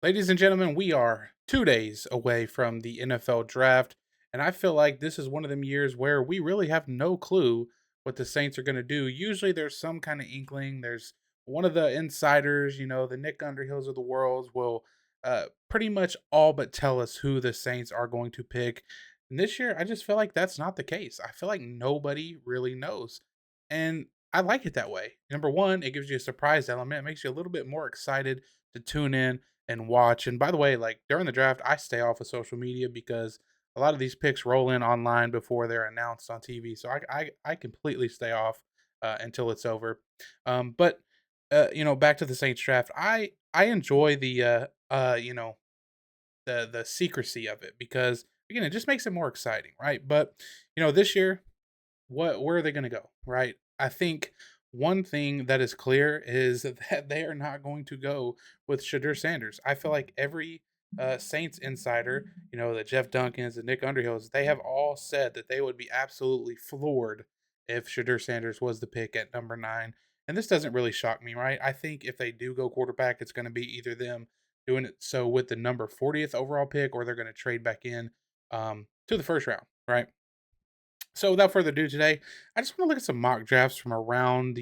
Ladies and gentlemen, we are 2 days away from the NFL draft, and I feel like this is one of them years where we really have no clue what the Saints are going to do. Usually, there's some kind of inkling. There's one of the insiders, the Nick Underhills of the world, will pretty much all but tell us who the Saints are going to pick. And this year, I just feel like that's not the case. I feel like nobody really knows, and I like it that way. Number one, it gives you a surprise element. It makes you a little bit more excited to tune in and watch. And by the way, like during the draft, I stay off of social media because a lot of these picks roll in online before they're announced on TV. So I completely stay off until it's over. But back to the Saints draft. I enjoy the secrecy of it because again, it just makes it more exciting, right? But this year where are they going to go, right? I think one thing that is clear is that they are not going to go with Shadur Sanders. I feel like every Saints insider, the Jeff Duncans and Nick Underhills, they have all said that they would be absolutely floored if Shadur Sanders was the pick at number 9. And this doesn't really shock me, right? I think if they do go quarterback, it's going to be either them doing it so with the number 40th overall pick, or they're going to trade back in to the first round, right? So without further ado today, I just want to look at some mock drafts from around,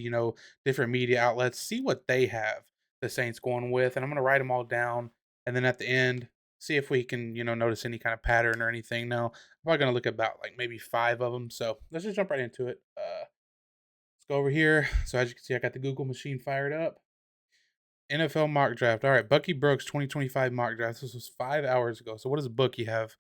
different media outlets, see what they have the Saints going with, and I'm going to write them all down. And then at the end, see if we can, notice any kind of pattern or anything. Now, I'm probably going to look at about like maybe 5 of them. So let's just jump right into it. Let's go over here. So as you can see, I got the Google machine fired up. NFL mock draft. All right, Bucky Brooks 2025 mock draft. This was 5 hours ago. So what does Bucky have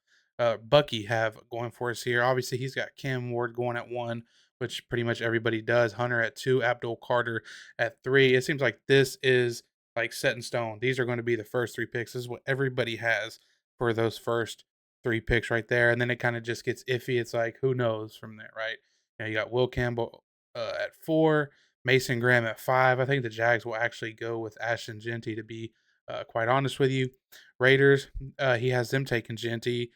going for us here? Obviously, he's got Cam Ward going at 1, which pretty much everybody does. Hunter at 2, Abdul Carter at 3. It seems like this is like set in stone. These are going to be the first 3 picks. This is what everybody has for those first 3 picks right there. And then it kind of just gets iffy. It's like who knows from there, right? You got Will Campbell at 4, Mason Graham at 5. I think the Jags will actually go with Ashton Genty, to be quite honest with you. Raiders, he has them taking Genty.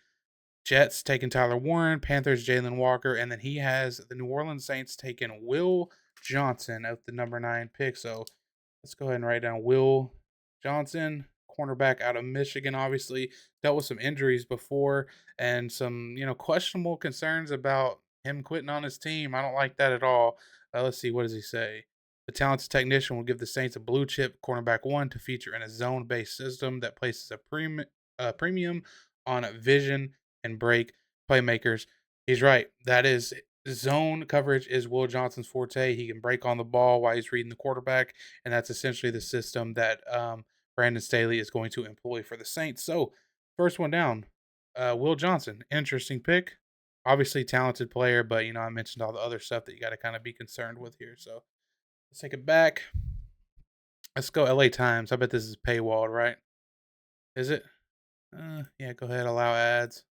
Jets taking Tyler Warren. Panthers, Jalen Walker. And then he has the New Orleans Saints taking Will Johnson at the number 9 pick. So let's go ahead and write down Will Johnson, cornerback out of Michigan, obviously dealt with some injuries before and some, questionable concerns about him quitting on his team. I don't like that at all. Let's see, what does he say? The talented technician will give the Saints a blue chip cornerback 1 to feature in a zone based system that places a premium on vision and break playmakers. He's right. That is zone coverage is Will Johnson's forte. He can break on the ball while he's reading the quarterback, and that's essentially the system that Brandon Staley is going to employ for the Saints. So, first one down, Will Johnson, interesting pick. Obviously, talented player, but I mentioned all the other stuff that you got to kind of be concerned with here. So, let's take it back. Let's go LA Times. I bet this is paywalled, right? Is it? Yeah, go ahead, allow ads.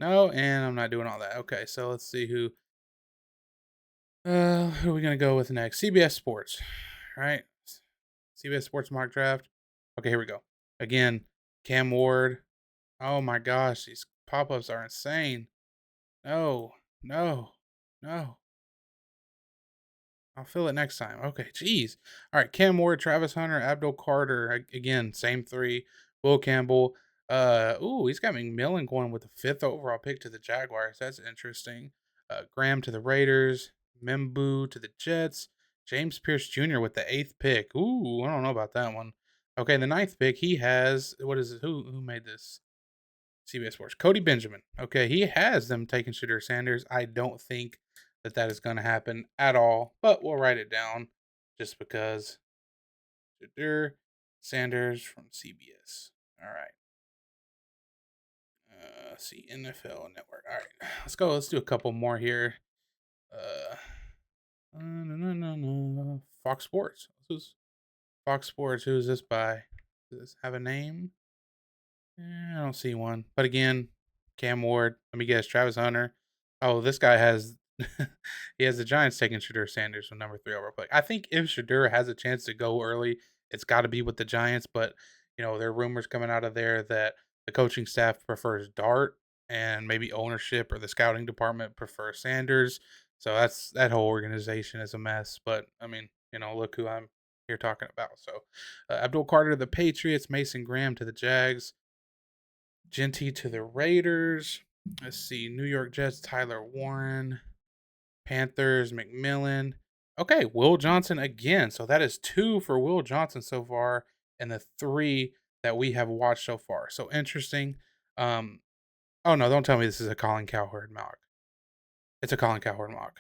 No, and I'm not doing all that. Okay, so let's see who are we gonna go with next? CBS Sports, right? CBS Sports mock draft. Okay, here we go. Again, Cam Ward. Oh my gosh, these pop-ups are insane. No, no, no. I'll feel it next time. Okay, jeez. All right, Cam Ward, Travis Hunter, Abdul Carter. Again, same 3. Will Campbell. He's got McMillan going with the 5th overall pick to the Jaguars. That's interesting. Graham to the Raiders. Membu to the Jets. James Pierce Jr. with the 8th pick. Ooh, I don't know about that one. Okay, the 9th pick, he has what is it? Who made this? CBS Sports. Cody Benjamin. Okay, he has them taking Shadur Sanders. I don't think that is going to happen at all, but we'll write it down just because. Shadur Sanders from CBS. All right. See, NFL Network. All right, let's go. Let's do a couple more here. Uh, no, no, no, no. Fox Sports. This is Fox Sports. Who is this by? Does this have a name? I don't see one. But again, Cam Ward. Let me guess. Travis Hunter. Oh, this guy has. He has the Giants taking Shadur Sanders from number 3 overall pick. I think if Shadur has a chance to go early, it's got to be with the Giants. But there are rumors coming out of there that the coaching staff prefers Dart, and maybe ownership or the scouting department prefers Sanders. So that whole organization is a mess. But I mean, look who I'm here talking about. So, Abdul Carter to the Patriots, Mason Graham to the Jags, Genty to the Raiders. Let's see, New York Jets, Tyler Warren, Panthers, McMillan. Okay, Will Johnson again. So that is two for Will Johnson so far, and the three that we have watched so far. So interesting. Um, oh no, don't tell me this is a Colin Cowherd mock. It's a Colin Cowherd mock.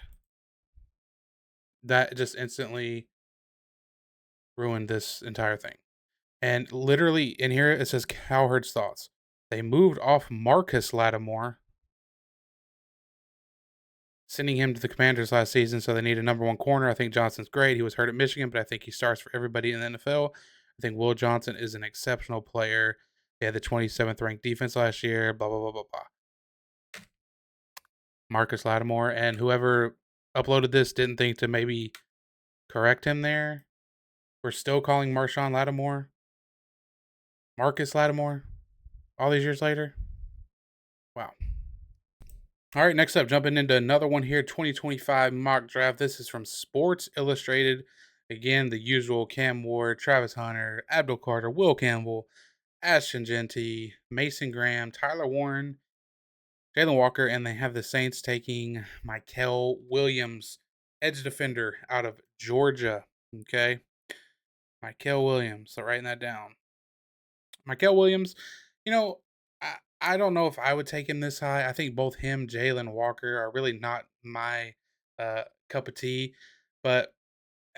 That just instantly ruined this entire thing. And literally in here it says Cowherd's thoughts. They moved off Marcus Lattimore, sending him to the Commanders last season, so they need a number one corner. I think Johnson's great. He was hurt at Michigan, but I think he starts for everybody in the NFL. I think Will Johnson is an exceptional player. They had the 27th ranked defense last year, blah, blah, blah, blah, blah. Marcus Lattimore, and whoever uploaded this didn't think to maybe correct him there. We're still calling Marshawn Lattimore Marcus Lattimore all these years later. Wow. All right, next up, jumping into another one here, 2025 mock draft. This is from Sports Illustrated. Again, the usual: Cam Ward, Travis Hunter, Abdul Carter, Will Campbell, Ashton Genty, Mason Graham, Tyler Warren, Jalen Walker, and they have the Saints taking Michael Williams, edge defender out of Georgia. Okay, Michael Williams. So writing that down. Michael Williams, you know, I don't know if I would take him this high. I think both him, Jalen Walker, are really not my cup of tea. But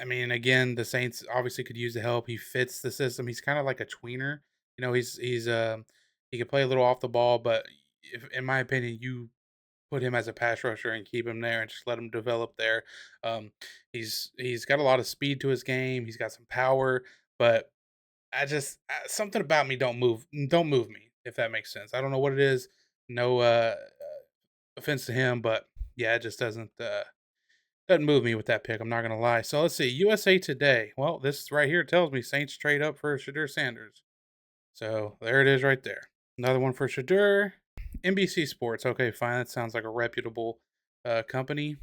I mean, again, the Saints obviously could use the help. He fits the system. He's kind of like a tweener. You know, he can play a little off the ball, but if, in my opinion, you put him as a pass rusher and keep him there and just let him develop there. Um, he's got a lot of speed to his game. He's got some power, but I just something about me don't move me, if that makes sense. I don't know what it is. No offense to him, but yeah, it just doesn't move me with that pick. I'm not gonna lie. So let's see. USA Today. Well, this right here tells me Saints trade up for Shadur Sanders. So there it is right there. Another one for Shadur. NBC Sports. Okay, fine. That sounds like a reputable company.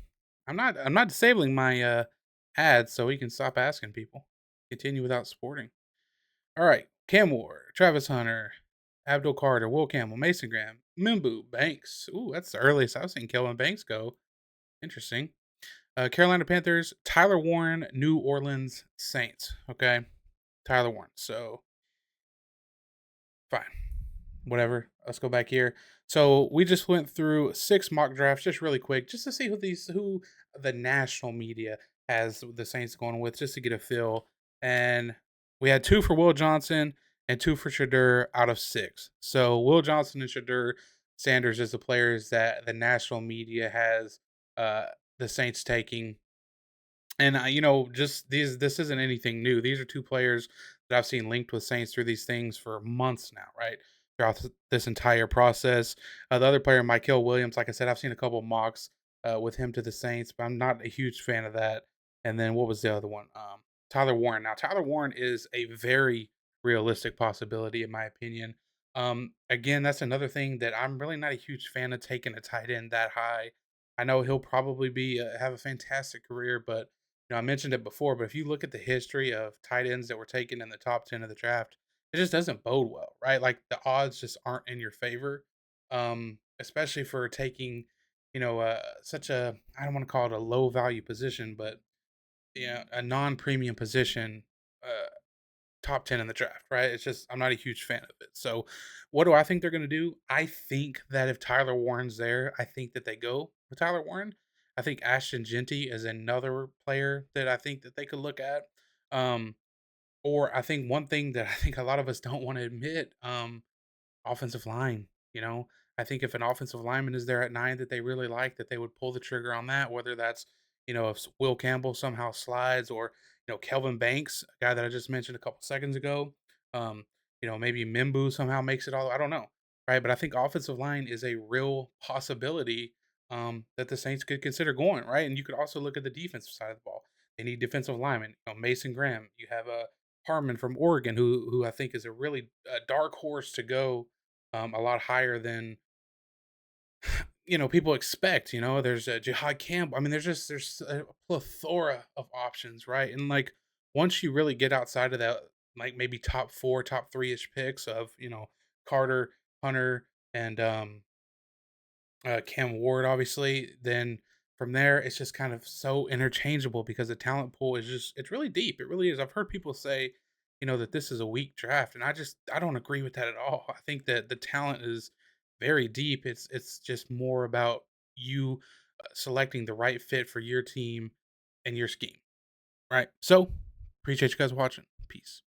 I'm not disabling my ads, so we can stop asking people. Continue without supporting. All right. Cam Ward, Travis Hunter, Abdul Carter, Will Campbell, Mason Graham, Mimbu, Banks. Ooh, that's the earliest I've seen Kelvin Banks go. Interesting. Carolina Panthers, Tyler Warren, New Orleans Saints. Okay. Tyler Warren. So, fine. Whatever. Let's go back here. So, we just went through 6 mock drafts just really quick, just to see who the national media has the Saints going with, just to get a feel. And we had 2 for Will Johnson and 2 for Shadur out of 6. So, Will Johnson and Shadur Sanders is the players that the national media has uh, the Saints taking. And just this isn't anything new. These are 2 players that I've seen linked with Saints through these things for months now, right? Throughout this entire process. The other player, Michael Williams, like I said, I've seen a couple mocks with him to the Saints, but I'm not a huge fan of that. And then what was the other one? Tyler Warren. Now, Tyler Warren is a very realistic possibility, in my opinion. Again, that's another thing that I'm really not a huge fan of taking a tight end that high. I know he'll probably be have a fantastic career, but I mentioned it before, but if you look at the history of tight ends that were taken in the top 10 of the draft, it just doesn't bode well, right? Like the odds just aren't in your favor, especially for taking, such a, I don't want to call it a low value position, but a non premium position, uh, top 10 in the draft, right? It's just, I'm not a huge fan of it. So, what do I think they're going to do? I think that if Tyler Warren's there, I think that they go with Tyler Warren. I think Ashton Genty is another player that I think that they could look at. Um, or I think one thing that I think a lot of us don't want to admit, offensive line. You know, I think if an offensive lineman is there at 9 that they really like, that they would pull the trigger on that. Whether that's if Will Campbell somehow slides, or Kelvin Banks, a guy that I just mentioned a couple seconds ago. Um, maybe Mimbu somehow makes it all. I don't know, right? But I think offensive line is a real possibility that the Saints could consider going right. And you could also look at the defensive side of the ball. They need defensive linemen. Mason Graham. You have a Harmon from Oregon, who I think is a really dark horse to go a lot higher than people expect. There's Jihad Campbell. I mean, there's a plethora of options, right? And like once you really get outside of that, like maybe top 4, top 3-ish picks of, Carter, Hunter, and Cam Ward, obviously, then from there, it's just kind of so interchangeable because the talent pool is just, it's really deep. It really is. I've heard people say, that this is a weak draft, and I don't agree with that at all. I think that the talent is very deep. It's just more about you selecting the right fit for your team and your scheme, right? So, appreciate you guys watching. Peace.